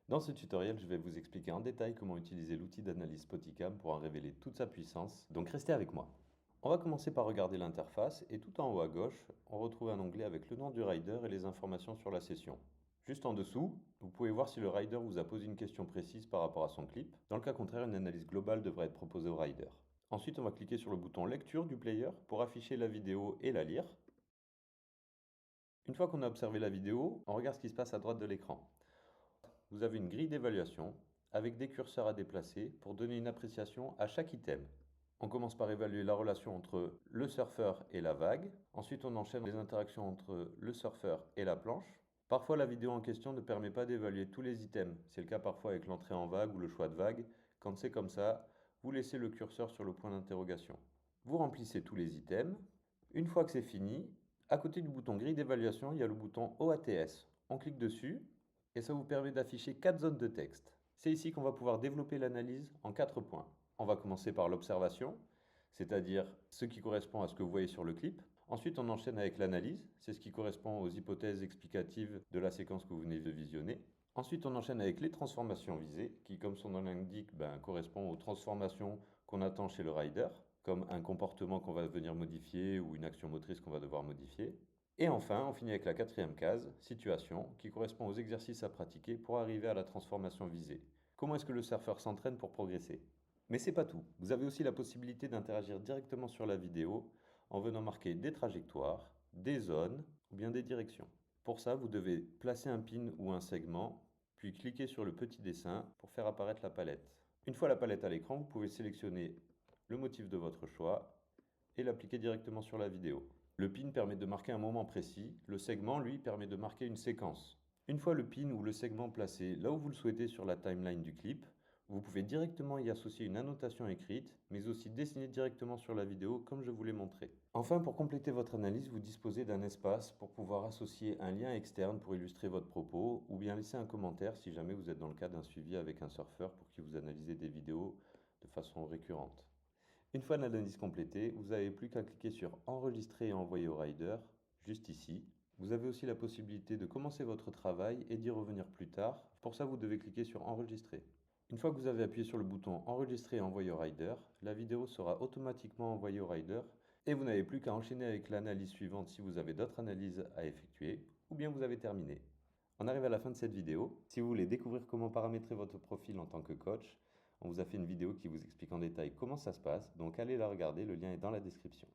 Dans ce tutoriel, je vais vous expliquer en détail comment utiliser l'outil d'analyse Spoticam pour en révéler toute sa puissance, donc restez avec moi. On va commencer par regarder l'interface et tout en haut à gauche, on retrouve un onglet avec le nom du rider et les informations sur la session. Juste en dessous, vous pouvez voir si le rider vous a posé une question précise par rapport à son clip. Dans le cas contraire, une analyse globale devrait être proposée au rider. Ensuite, on va cliquer sur le bouton lecture du player pour afficher la vidéo et la lire. Une fois qu'on a observé la vidéo, on regarde ce qui se passe à droite de l'écran. Vous avez une grille d'évaluation avec des curseurs à déplacer pour donner une appréciation à chaque item. On commence par évaluer la relation entre le surfeur et la vague. Ensuite, on enchaîne les interactions entre le surfeur et la planche. Parfois, la vidéo en question ne permet pas d'évaluer tous les items. C'est le cas parfois avec l'entrée en vague ou le choix de vague. Quand c'est comme ça, vous laissez le curseur sur le point d'interrogation. Vous remplissez tous les items. Une fois que c'est fini, à côté du bouton grille d'évaluation, il y a le bouton OATS. On clique dessus et ça vous permet d'afficher 4 zones de texte. C'est ici qu'on va pouvoir développer l'analyse en 4 points. On va commencer par l'observation, c'est-à-dire ce qui correspond à ce que vous voyez sur le clip. Ensuite, on enchaîne avec l'analyse, c'est ce qui correspond aux hypothèses explicatives de la séquence que vous venez de visionner. Ensuite, on enchaîne avec les transformations visées, qui, comme son nom l'indique, correspond aux transformations qu'on attend chez le rider, comme un comportement qu'on va venir modifier ou une action motrice qu'on va devoir modifier. Et enfin, on finit avec la quatrième case, situation, qui correspond aux exercices à pratiquer pour arriver à la transformation visée. Comment est-ce que le surfeur s'entraîne pour progresser? Mais c'est pas tout. Vous avez aussi la possibilité d'interagir directement sur la vidéo en venant marquer des trajectoires, des zones ou bien des directions. Pour ça, vous devez placer un pin ou un segment, puis cliquer sur le petit dessin pour faire apparaître la palette. Une fois la palette à l'écran, vous pouvez sélectionner le motif de votre choix et l'appliquer directement sur la vidéo. Le pin permet de marquer un moment précis, le segment, lui, permet de marquer une séquence. Une fois le pin ou le segment placé là où vous le souhaitez sur la timeline du clip, vous pouvez directement y associer une annotation écrite, mais aussi dessiner directement sur la vidéo comme je vous l'ai montré. Enfin, pour compléter votre analyse, vous disposez d'un espace pour pouvoir associer un lien externe pour illustrer votre propos, ou bien laisser un commentaire si jamais vous êtes dans le cas d'un suivi avec un surfeur pour qui vous analysez des vidéos de façon récurrente. Une fois l'analyse complétée, vous n'avez plus qu'à cliquer sur enregistrer et envoyer au rider, juste ici. Vous avez aussi la possibilité de commencer votre travail et d'y revenir plus tard. Pour ça, vous devez cliquer sur enregistrer. Une fois que vous avez appuyé sur le bouton enregistrer et envoyer au rider, la vidéo sera automatiquement envoyée au rider et vous n'avez plus qu'à enchaîner avec l'analyse suivante si vous avez d'autres analyses à effectuer ou bien vous avez terminé. On arrive à la fin de cette vidéo. Si vous voulez découvrir comment paramétrer votre profil en tant que coach, on vous a fait une vidéo qui vous explique en détail comment ça se passe, donc allez la regarder, le lien est dans la description.